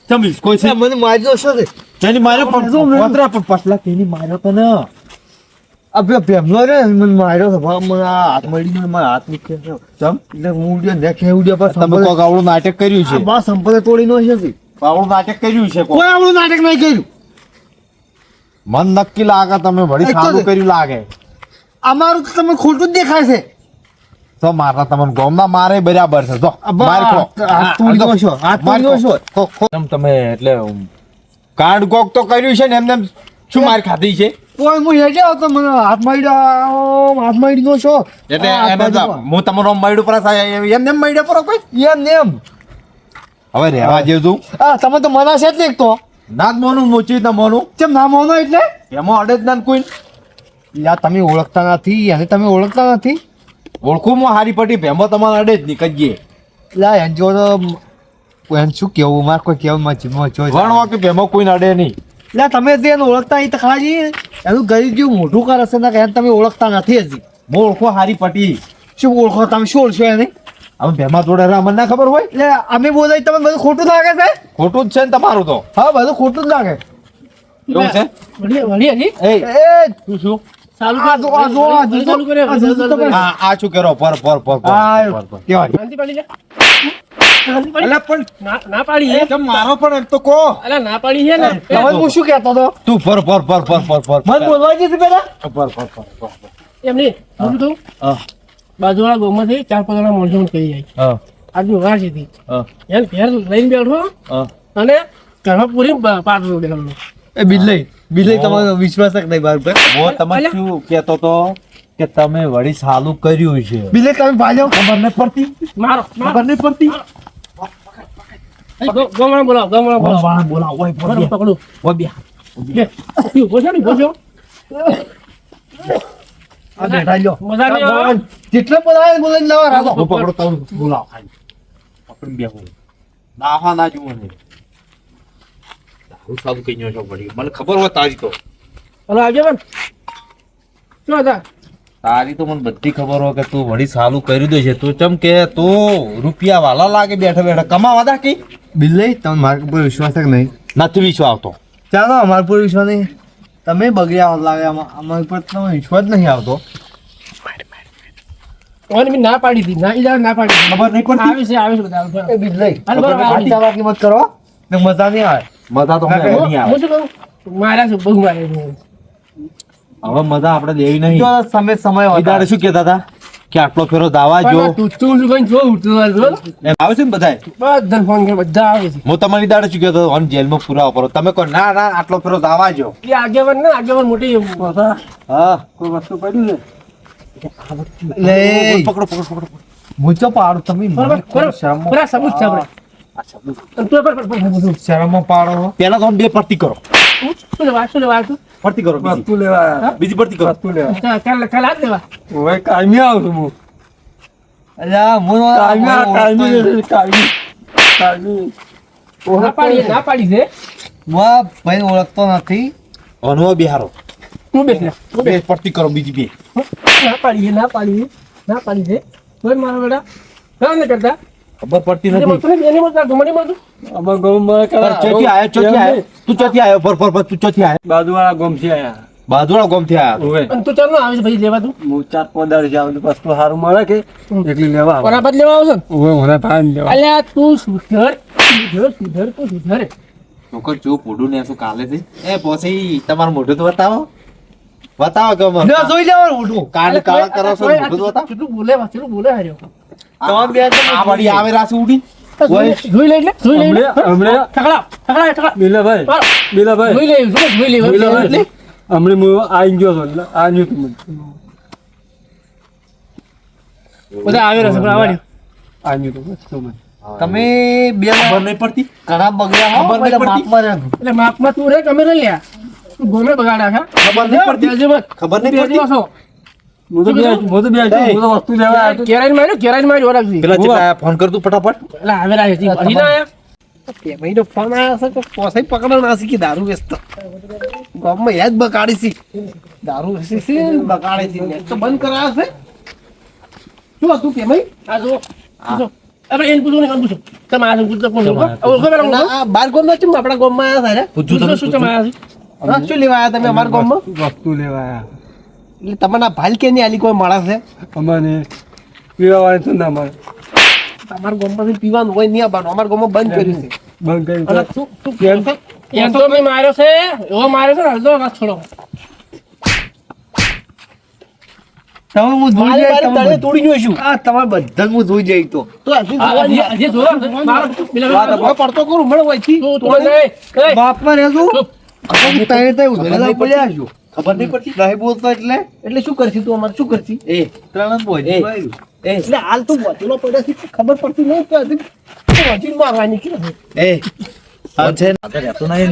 તમે કોઈ છે મને માર્યો છો તે તેની માર્યો પણ પતરા પણ પટલા તેની માર્યો તો ને અબે પેમલો રે મને માર્યો તો ભાવ મને આ હાથ મળી મારા હાથ નીચે ચમ એટલે હું ઉડ્યો દેખે ઉડ્યો પર તમે કોક આવડું નાટક કર્યું છે બા સંપલે તોડી નો છે આવડું નાટક કર્યું છે કોઈ આવડું નાટક નહીં કર્યું મન નક્કી લાગે તમે વળી એક તો સારું કર્યું લાગે અમારું તો તમને ખોટું જ દેખાય છે તો મારા તમને ગોમના મારે બરાબર છે જો માર ખો હાથ તોડી નો છો હાથ તોડી નો છો તમે એટલે કાર્ડ કોક તો કર્યું છે ને એમને શું માર ખાધી છે કોઈ હું હેડે તો મને હાથ મારી નો છો એટલે એને હું તમારો મૈડું પર એમને મૈડે પર કોઈ એમ નેમ હવે રહેવા જેવું આ તમે તો મના છે જ ને એક તો ના જ મોનું મોચી ના મોનું કેમ ના મોનો એટલે એમાં અડે જ ના કોઈ યા તમે ઓળખતા નથી અને તમે ઓળખતા નથી ઓળખું માં હારી પટી ભેમો તમારે અડે જ નહીં કજીએ લા એન જો તો એન શું કેવું માર કોઈ કેવું માં વણવા કે ભેમો કોઈ અડે નહીં લા તમે જે એને ઓળખતા એ તો ખાલી એનું ગરીબ જેવું મોઢું કરે છે ને કે એને તમે ઓળખતા નથી હજી હું ઓળખું હારી પટી શું ઓળખો તમે શું ઓળખો એને હવે ભેમા જોડે મને ના ખબર હોય એટલે અમે બોલાય તમે બધું ખોટું લાગે છે ખોટું જ છે ને તમારું તો હા બધું ખોટું જ લાગે એવું છે એ એ શું ચાલુ આ જો આ જો આ જો ચાલુ કર્યો. આ જો તો આ આ શું કરો પર કેવાય શાંતિ પાડી જા. શાંતિ પાડી. અલા પણ ના પાડી હે. કેમ મારો પણ એક તો કો અલા ના પાડી હે ને. તમે હું શું કહેતો હતો તું પર મને બોલવા જશે પેલા એમ નહીં હું તો હા બાજુવાળા ગામમાંથી 4-5 જણા માણસો મને કહી જાય હા આજની વાર છે તી. હા એને ઘેર લઈને બેઠો હા અને ઘરમાં પૂરી પાટલું દેખાડું. એ બિજલી તમારો વિશ્વાસ જ નહીં બાર પર હું તમને શું કહેતો તો કે તમે વળી સાલું કર્યું છે બિજલી તમે ભાલ્યો ખબર નહીં પડતી મારો ખબર નહીં પડતી ગમણા બોલાવો બોલાવો ઓય બરાબર પકડું ઓય બે બે બોજો ને બોજો આ બેઠા લ્યો મજા નહીં આવે. જેટલો બોલાવે બોલાવીને લાવો રાખો હું પકડો તમે બોલાવો ખાલી પકડી બેહો નાહવા ના જુઓ ને હું સાલું કઈ ન પડી મને ખબર હોય તારી તો હલો આવજો બેન શું હતા તારી તો મને બધી ખબર હોય કે તું વળી સાલું કરી દે છે તું ચમ કે તું રૂપિયા વાલા લાગે બેઠા બેઠા કમાવા દા કઈ બિજલી તમે મારા પર વિશ્વાસ જ નહીં નથી વિશ્વાસ આવતો ચાલો અમારા પર વિશ્વાસ નહીં તમે બગડ્યા લાગે અમારી પર તમે વિશ્વાસ નહીં આવતો ઓને મેં ના પાડી હતી ના ઈજા ના પાડી ખબર નહીં પડતી આવે છે બધા એ બિજલી હાલ બરાબર આવડી. ચાલો કિંમત કરો ને મજા નહીં આવે મજા તો મને નહીં આવે હું શું કહું માર્યા છે બહુ માર્યા છે. હવે મજા આપણે લેવી નહીં જો સમય એ દાડે શું કહેતા હતા કે આટલો ફેરો દાવા જો તું શું કઈ જો ઉઠતું હોય જો. એમ આવે છે ને બધાય બધા ફોન કરે બધા આવે છે હું તમારી દાડે શું કહેતો હતો જેલમાં પુરાવો કરો તમે કહો ના ના આટલો ફેરો દાવા જો એ આગેવાન મોટી હા કોઈ વસ્તુ પડ્યું ને લે પકડો પકડો પકડો મૂચો પાડો તમે બરાબર બરાબર શરમમાં બરાબર સબૂત છે આપણે અને તું પર શરમમાં પાડો પેલા તો બે પડતી કરો શું લેવા તું પડતી કરો બીજી પડતી કરો કાલ હાથ લેવા ઓય કાયમી આવું છું અલ્યા મોનો ના પાડી છે વા ભાઈ ઓળખતો નથી અનુભવ બિહારો તું બેસ લે તું બે બેસ પડતી કરો બીજી બે ના પાડી છે કોઈ મારા બેટા કામ નહીં કરતા ખબર પડતી એને નથી મળતું એને મળતું ગમણી મળતું પર ચોથી આયો તું ચોથી આયો પર તું ચોથી આયો બાજુવાળા ગોમથી આયા બાજુવાળા ગોમથી આયો ઓવે અને તું ચાલ આવે છે ભાઈ લેવા તું હું 4-5 જાવ વસ્તુ સારું મળે કે એકલી લેવા કોના બાદ લેવા આવશે ને ઓવે મને ભાઈ લેવા અલ્યા તું સુધર છોકર જો પોડું ને શું કાલે છે એ પોસી તમારું મોઢું તો બતાવો કે મને ના જોઈ લેવાનું મોટું કાન કાળા કરો છો મોઢું તો બતાવો કેટલું બોલે હાર્યો તમાર બે આ વળી આવે રાસી ઉડી જોઈ લે એટલે જોઈ લે હમણે ઠકડા બીલાભાઈ જોઈ લે હમણે હું આઈ ગયો છો આ ન્યુ તું બધા આવે રસ આવડ્યો આ ન્યુ તું તમે બે ખબર નહીં પડતી ઘણા બગડ્યા ખબર નહીં પડતી. માપમાં રહેતું. એટલે માપમાં તું રે તમે રહી લ્યા તું ગોમે બગાડ્યા છે ખબર નહીં પડતી ખબર નહીં પડતી વસ્તુ લેવા આવ્યો તો. કેરાઈ માર્યો ઓળખજી પેલા ચેટલા ફોન કર તું ફટાફટ એટલે આવે રહ્યા છે હજી ના આયા પેમાઈનો ફોન આવ્યો છે કે પોસાઈ પકડો ના શીખી દારૂ વેચતો ગામમાં યાદ બગાડી છે દારૂ વેચી છે ને બગાડે છે ને તો બંધ કરાયો છે શું હતું પેમાઈ આ જો આપણે એને પૂછો ને કામ પૂછો તમે આ પૂછો કોણ આ બાર ગામ ના ચમ આપણા ગામમાં આવ્યા છે પૂછો શું ચમ આવ્યા છે હા શું લેવા આવ્યા તમે અમારા ગામમાં વસ્તુ લેવા આયા. એટલે તમારા ભાલ કે નહીં આલી કોઈ માણસ છે અમને પીવાવાળી તો ના મળે. તમારા ગામમાંથી પીવાનું હોય નહીં આવવાનું અમારા ગામમાં બંધ કર્યું છે બંધ કરી અને શું કેમ છે એમ તો મેં માર્યો છે એવો માર્યો છે ને અડધો વાત છોડો તમે હું જોઈ જાય તળે તોડી ગયો છું આ તમારે બધા હું જોઈ જાય તો હજી જોયો મારો પેલા પડતો કરું મળે હોય થી તો નહીં બાપમાં રહેજો તને તઈ ઉધેલા પડ્યા છો ખબર નહીં પડતી નહીં બોલતો એટલે શું કરશી તું અમારે શું કરશી એ ત્રણ બોજ એટલે હાલ તું વચલો પડ્યા છે ખબર પડતી નહીં તો હજી મારવાની કે એ છે રહેતો નહીં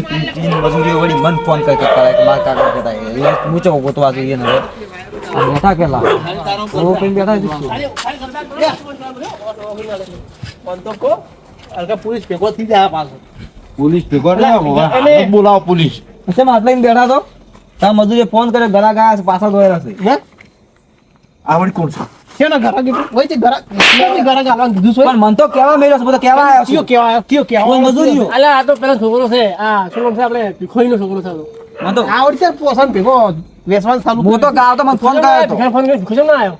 મજૂરી વળી મન ફોન કરી કરે કે માર કાકા કહેતા એ મૂચો ગોતવા જોઈએ ને આ બેઠા કેલા ઓ પેન બેઠા તો કો અલગા પોલીસ ભેગો થઈ જાય પાછો પોલીસ ભેગો એટલે- બોલાવો પોલીસ છે માટલા બેઠા તો તા મજૂરી ફોન કરે ગરા ગયા છે પાછા દોયરા છે હે આવડી કોણ છે કેનો ઘરા કીધું હોય તે ઘરા ગાલવાનું કીધું છે પણ મન તો કેવા મેળ્યો છે બધો કેવા આવ્યો કયો છે કયો કયો કોઈ મજૂરીઓ. અલા આ તો પેલા છોકરો છે આ શું નામ છે આપણે ભીખોઈનો છોકરો છે મન તો આવડતે પોસન ભેગો વેસવાનું ચાલુ હું તો ગાવ તો મને ફોન કર્યો તો ફોન કરી ભીખો ના આવ્યો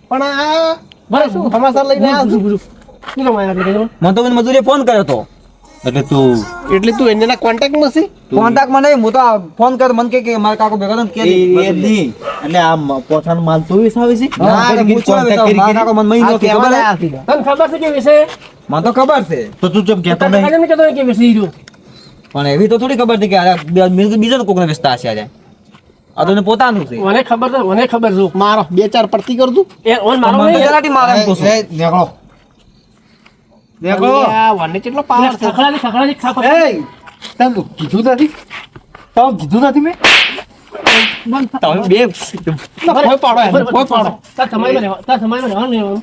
પણ આ બસ સમાચાર લઈને આવ્યો શું નામ આવ્યા એટલે મન તો મજૂરી ફોન કર્યો તો એટલે તું એટલે તું એના કોન્ટેક્ટમાં છે કોન્ટેક્ટ માં નહીં હું તો ફોન કર્યો મને કે મારા કાકો ભેગા થઈને કે નહીં એટલે આ પોતાનો માલ તું વિસાવે છે હા, એટલે હું ચોય બેઠો, મારા કાકો મને મહિનો કે ખબર હે? તને ખબર છે કે વિશે મને તો ખબર છે તો તું કેમ કહેતો તને નહીં કહેતો કે વિશે હીરો પણ એવી તો થોડી ખબર હતી કે આ બીજા કોકને વેચતા હશે આજે આ તો એને પોતાનું છે મને ખબર છે મારો બે ચાર પડતી કર દઉં એ ઓન મારો મને તો નહીં. જરાટી મારે એમ પૂછો. એ, નીકળો નીકળો આ વાને કેટલો પાવર છે ખખડાની ખાપ એ તને કીધું નથી તને કીધું નથી મેં તમે બે કોઈ પાડો તાર સમયમાં રહેવાનું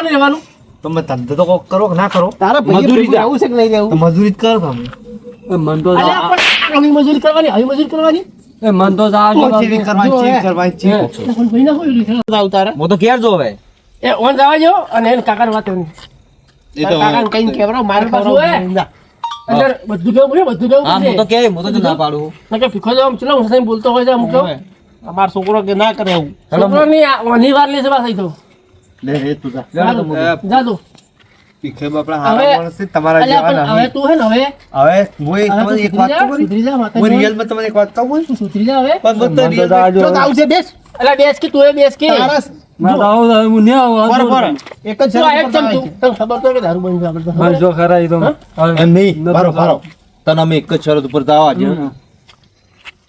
રહેવાનું તમે ધંધો તો કોક કરો કે ના કરો તારા મજૂરી મજૂરી આવું છે કે નહીં તો રહેવું મજૂરી જ કરો તમે મન તો અલ્યા પણ આવી મજૂરી કરવાની મન તો ચીવી કરવાની, ચીવી કરવાની, ચીવી. પણ ભાઈ ના કોઈ રીત આવતારે હું તો ઘેર જો હવે એ ઓન જવા જો અને એને કાકાને વાત કરવાની એ તો કાકાને કઈ કેવરો મારે પાછું હે અંદર બધું કેવું પડે બધું હા હું તો કેવું કે હું તો ના પાડું પડે કે ભીખો જાવ ચલો હું બોલતો હોય છે અમુક તો અમાર છોકરો કે ના કરે એવું હેલો. છોકરોની ઓની વાર લે છે બસ તો લે રે તું જા જા તું પીખે બાપડા હારા હવે- માણસ છે, તમારા અલ્યા જેવા પણ હવે નહીં. તું હે ને હવે હવે હું એક તમને એક વાત કહું સુધરી જા માતા હું રિયલ માં તમને એક વાત કહું તું સુધરી જા હવે પણ હું તો મન તો real જાજો. માં- તો આવું છે બેસ અલા બેસ કે તું એ બેસ કે બરોબર. એક જ શરત પર તું તને ખબર તો કે દારૂ બંધ છે આપણે તો એમ નહીં બરોબર તને અમે એક જ શરત ઉપર દાવા છે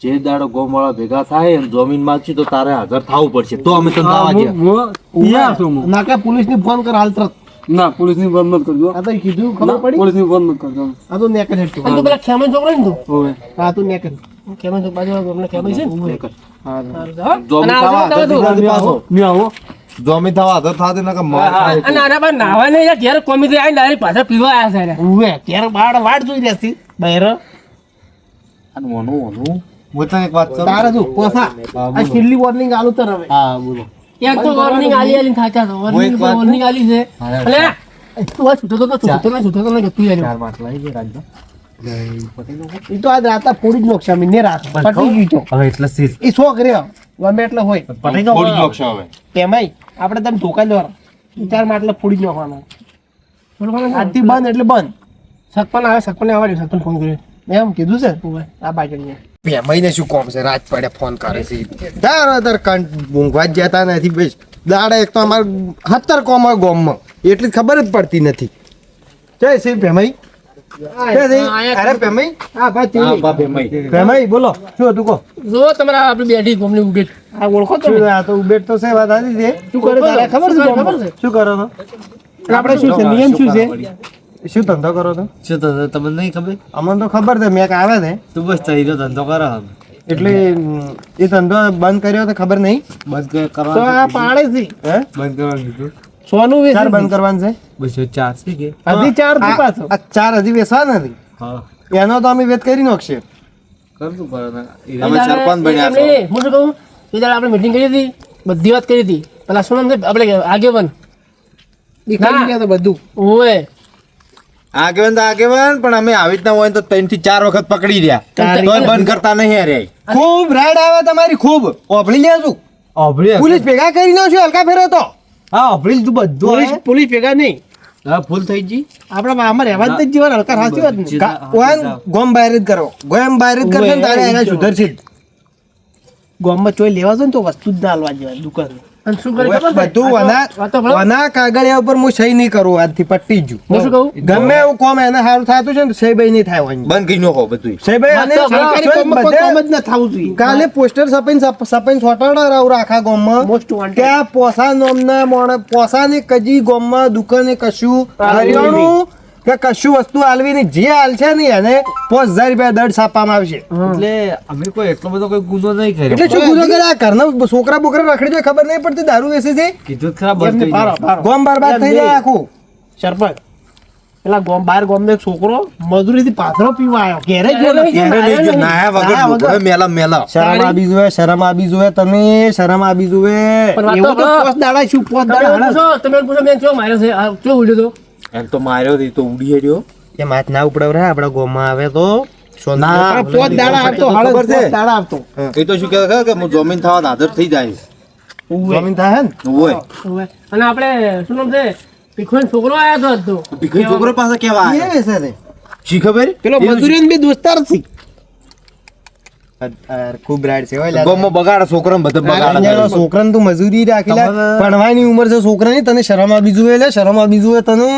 જે દાડો ગોમાળા ભેગા થાય અને જમીન માંગશી તો તારે હાજર થવું પડશે તો અમે તને દાવા છે ના કે પોલીસ ની ફોન કર હાલ તરત ના પોલીસ ની બંધ મત કરજો આ તો કીધું ખબર પડી પોલીસ ની બંધ મત કરજો આ તો નેકર હેઠું તું પેલા ખેમન છોકરો ને તું હવે હા તું નેકર ખેમન છોકરો બાજુ અમને ખેમન છે ને હા જમીન અને થવા આવજો હાજર તમે થઈ પાછો નહીં આવો જમીન થવા હાજર થાતે નકર માર ખાય અને આના પર નાવા નહીં યાર ઘેર કોમી આઈને ડાયરેક્ટ પાછા પીવા આયા છે ઉવે ઘેર બાડ વાડ જોઈ રહેતી બહેર અને ઓનું હું તને એક વાત કરું તારે જો પોસા આ છેલ્લી વોર્નિંગ આલું તર હવે હા બોલો એક તો વોર્નિંગ આલી થાચા તો એક વાત વોર્નિંગ આલી છે અલે તું આ છૂટો તો છૂટો તો તું યાર ચાર માટલા આવી ગયા રાજ્ય ઈ તો આજ રાતા પૂરી જ નોક્ષા મિને રાત પટી ગઈ તો હવે એટલે સીસ ઈ શોખ રહ્યો ગમે એટલે હોય પટાઈ નો ફોડી નાખશો હવે તેમાંય આપણે તમે ધોકા લેવાનો ચાર માટલા ફોડી જ નાખવાના આજથી બંધ એટલે બંધ સકપન આવે સકપન આવવા દે સકપન ફોન કર્યો મેં એમ કીધું છે આ બાજુ પેમાઈને શું કોમ છે રાત પડે ફોન કરે છે દર કંટ ઊંઘવા જ જતા નથી બેસ દાડે એક તો અમાર 70 કોમ હોય ગોમમાં એટલી ખબર જ પડતી નથી જય શ્રી પેમાઈ અરે પેમાઈ હા હા બાપે મઈ પેમાઈ બોલો શું હતું કહો જો તમારા આપણી બેઠી ગોમની ઉગેટ આ ઓળખો તો આ તો ઉગેટ તો છે વાત આજી છે શું કરે તારે ખબર છે શું કરો છો આપણે શું છે નિયમ શું છે શું ધંધો કરો છો શું તો તમને નહીં ખબર અમને તો ખબર છે મેં આવે છે તું બસ તઈનો ધંધો કરો એટલે એ ધંધો બંધ કર્યો તો ખબર નહીં બંધ તો આ પાડે છે હે બંધ કરવાનું કીધું સોનું વેચી ચાર બંધ દીધી. કરવાનું છે 204 છે કે હજી 4 થી પાછો આ ચાર હજી વેચવા નથી હા એનો તો અમે વેચ કરી નાખશે કરતું પડે અમે સરપંચ બન્યા છો. એમ નહીં, હું શું કહું એ દાડે આપણે મીટિંગ કરી હતી બધી વાત કરી હતી પેલા શું નામ છે આપણે આગેવાન કરી ગયા તો બધું ઓએ આગેવાન પણ અમે આવી રીતના હોય તો 3 થી 4 વખત પકડી રહ્યા તોય બંધ કરતા નહીં અરે ખૂબ રાઈડ આવે તમારી ખૂબ ઓભળી લેશું ઓભળી પોલીસ ભેગા કરી નાખશું હલકા ફેરો તો હા ઓભળી તું બધું પોલીસ ભેગા નહીં હા ફૂલ થઈ ગઈ આપણા આમાં રહેવા જ નહીં જીવન હલકા સાચી વાત નહીં ઓન ગોમ બહાર જ કરો ગોમ બહાર જ કરશે ને તારે એના સુધરશે જ. ગામમાં ચોઈ લેવા જાય ને તો વસ્તુ જ ના હાલવા જેવા દુકાન અને શું કરે ખબર છે? બધું વાતો ભરો. વના કાગળિયા ઉપર હું સહી નહીં કરું આજથી પટ્ટી જ હું શું કહું ગમે એવું કોમ એને સારું થતું છે ને સહી ભાઈ નહીં થાય હોય બંધ કરી નાખો બધું સહી ભાઈ અને સરકારી કામમાં કોઈ કામ જ ના થવું જોઈએ કાલે પોસ્ટર સપાઈને છોટાડા રહું આખા ગામમાં મોસ્ટ વોન્ટેડ કે આ પોસા નોમના મોણ પોસાની કજી ગામમાં દુકાને કશું હરિયાણું કે કશું વસ્તુ આલવી નહીં જે હાલ છે ને એને 5000 રૂપિયા દંડ છાપવામાં આવશે એટલે અમે કોઈ એટલો બધો કોઈ ગુનો નહીં કર્યો એટલે શું ગુનો કરે આ ઘરના છોકરા બોકરા રખડી જાય ખબર નહીં પડતી દારૂ વેચે છે કીધું જ ખરા બંધ એમને કરી પારો દો. પારો ગામ બરબાદ થઈ જાય આખું સરપંચ પેલા ગામ બહાર ગામનો એક છોકરો મજૂરીથી પાથરો પીવા આવ્યો ઘેરે જ ગયો નહીં. ઘેરે લઈ ગયો, નાયા વગર નાયા વગર. ઢોકળે મેલા મેલા શરમ આવી જોઈએ શરમ આવી જોઈએ તમે શરમ આવી જોઈએ પણ એવું વાતો તો ભરો. પોસ દાડા શું પોસ તમે દાડા પૂછો, તમે પૂછો મેં ચો માર્યો છે આ ચો ઉડ્યો તો એમ તો માર્યો તો ઈ તો ઉડી રહ્યો એ માથ ના ઉપડાવ રે આપડા ગામમાં આવે તો ના, પોત દાડા આપતો ખબર હાડો છે? પોત દાડા આપતો એ તો શું કહે છે કે હું જમીન થવા હાજર થઈ જાય જમીન થાય ને હોય હવે. અને આપણે શું નામ છે ભીખોનો છોકરો આવ્યો હતો આજ તો. ભીખરી છોકરો પાસે કેવા એ વેચે છે શી ખબર પેલો મજૂરીનો બી દોસ્તાર છે ખૂબ રાડ છે હોય ગામમાં બગાડે છોકરાને બધે બગાડે છોકરાને તું મજૂરી રાખી લે ભણવાની ઉંમર છે છોકરાની તને શરમ આવી જોઈએ લે શરમ આવી જોઈએ તને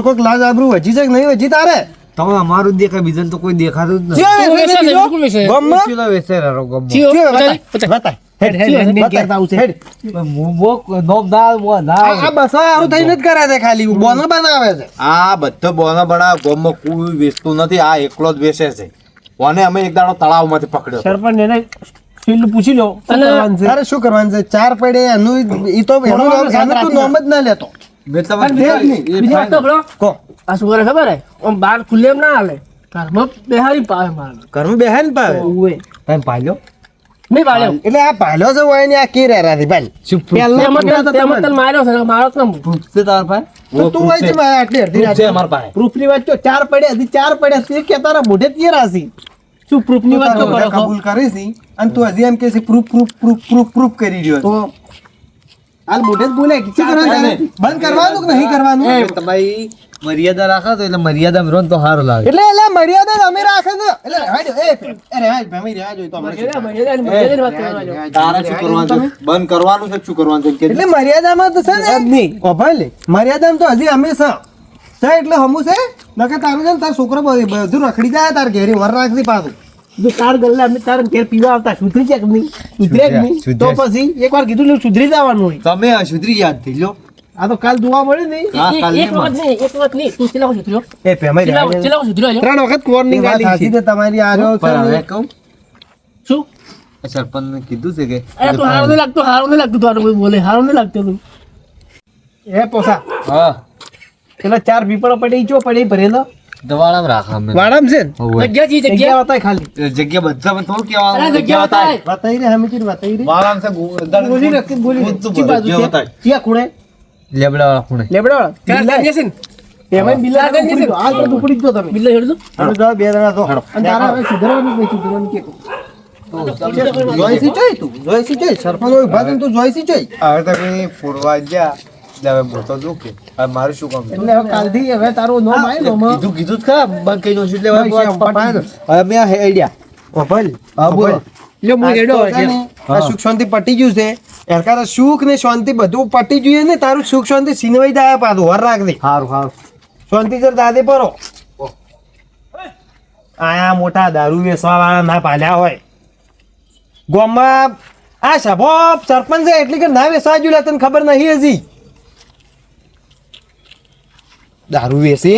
કોઈક લાજ આબરૂ વજી છે કે નહીં વજી તારે તમે અમારું જ દેખાય બીજાને તો કોઈ દેખાતું જ ચિયો બિલકુલ વેચે છે વેચે છે, બીજો? બિલકુલ વેચે છે. ગામમાં? નથી પેલા વેચેરા ગમો ચિયો, ચિયો બતાય, બતાય, બતાય. બતાય. હેડ, હેડ, ચિયો, હેડ, એને બતાય. કહેતા આવશે. હેડ. નોમ દાળ ના આ બસો હારું થઈને જ કરે છે ખાલી બોનો બનાવે છે આ બધો બોના બના ગામમાં કોઈ વેચતું નથી આ એકલો જ વેચે છે ઓને અમે એક દાડો તળાવમાંથી પકડ્યો હતો. સરપંચ એને ફીલ્ડ પૂછી લો શું કરવાનું છે? અરે શું કરવાનું છે ચાર પડે એનું ઈ તો એનું નામ- એનું તું નામ જ ના લેતો બીજી વાત તો ભલો. કો આ શું કરે ખબર હે આમ બહાર ખુલ્લે એમ ના હાલે ઘરમાં બેહારી પાવે મારે ઘરમાં બેહે ને પાવે ઓવે. તમે પાલ્યો નહીં પાડ્યો એટલે આ ભાલો છે હોય ને આ કે રાથી ભાઈ તેમાં તને માર્યો છે મારો જ ના પૂછતે તાર પાસે તો તું હોય છે મારે આટલી અડધી છે રાતે અમારા પાસે પ્રૂફની વાત તો ચાર પડ્યા હજી ચાર પડ્યા તે કે તારા મોઢે જ રાશી શું પ્રૂફની વાત તો બધા કરો છો? કબૂલ કરે છે અને તું હજી એમ કે છે પ્રૂફ કરી રહ્યો તો છે હાલ મોઢે જ બોલે કે શું કરવાનું તારે? બંધ કરવાનું કે નહીં કરવાનું તમારી મર્યાદા રાખો તો એટલે મર્યાદામાં રહો ને તો સારું લાગે એટલે એટલે મર્યાદા અમે રાખે ને એટલે રહેવા દો. અરે હા ભાઈ રહેવા જોઈએ તો અમારે શું? મર્યાદાની વાત કરવા જો. તારે શું કરવાનું છે બંધ કરવાનું છે શું કરવાનું છે કે એટલે મર્યાદામાં તો છે ને નહીં. ઓ ભાઈ લે મર્યાદામાં તો હજી અમે છે એટલે હમું છે નકે તારું છે ને તાર છોકરો બધું રખડી જાય તાર ઘેરી વર રાખતી પાછું જો તાર ગલ્લા અમે તાર ઘેર પીવા આવતા સુધરી જાય કે નહીં સુધરે કે નહીં તો પછી એકવાર કીધું એટલે સુધરી જવાનું હોય તમે અશુદ્રી યાદ થઈ લો આ તો કાલ જોવા મળે ને હા, કાલ એક વખત નહીં એક વખત નહીં તું ચેલા સુધર્યો એ પેમાઈ રહ્યા છે. ચેલા સુધર્યો 3 વખત warning વાત આલી સાચી છે તમારી આ રહ્યો છે પણ ને. હવે કહું શું સરપંચને કીધું છે કે અરે તું હારું નહીં લાગતું તારું કોઈ બોલે હારું નહીં લાગતું તું એ પોસા હા પેલા 4 પીપળો પડી ચો પડી ભરેલો દવાળામાં રાખો અમે વાડામ છે ને હોવે. જગ્યા જી જગ્યા જગ્યા બતાય ખાલી જગ્યા બધામાં થોડું અરે કહેવાનું જગ્યા બતાય બતાઈ રે હમી ચીર બતાઈ રે વાળામ છે બોલી રાખી બોલી બધું ચી બાજુ જગ્યા છે બતાય. ચિયા ખૂણે લેબડાવાળા ખૂણે લેબડા વાળા ચાર બિલ્લા જગ્યા છે ને એમાં બિલ્લા ચાર જગ્યા છે. હાલ તો ટુકડી જ દો તમે બિલ્લા છોડી દો હાલો જાઓ બે જણા તો અને તારા હવે સુધરવાનું જ નહીં સુધરવાનું કે જોઈસી જોઈ તું જોઈસી જોઈ સરપંચ હોય ઉભા થઈને તું જોઈસી જોઈ હવે તમે ફોરવા ગયા એટલે હવે મોટો દુખે હવે મારું શું કામ એટલે હવે કાલથી હવે તારું નામ આવ્યું નામ કીધું કીધું જ ખરા બંધ કઈ નો એટલે હવે હવે મેં આઈડિયા ઓપલ હા, બોલો. લ્યો હું રેડો આ સુખ શાંતિ પટી ગયું છે એરકાર સુખ ને શાંતિ બધું પટી જોઈએ ને તારું સુખ શાંતિ સિનવાઈ જાય પાછું વર રાખ દે સારું સારું શાંતિ સર દાદે પરો આયા મોટા દારૂ વેચવા વાળા ના પાલ્યા હોય ગામમાં આ સભો સરપંચ છે એટલે કે ના વેચવા જોઈએ તને ખબર નહીં હજી દારૂ વેચી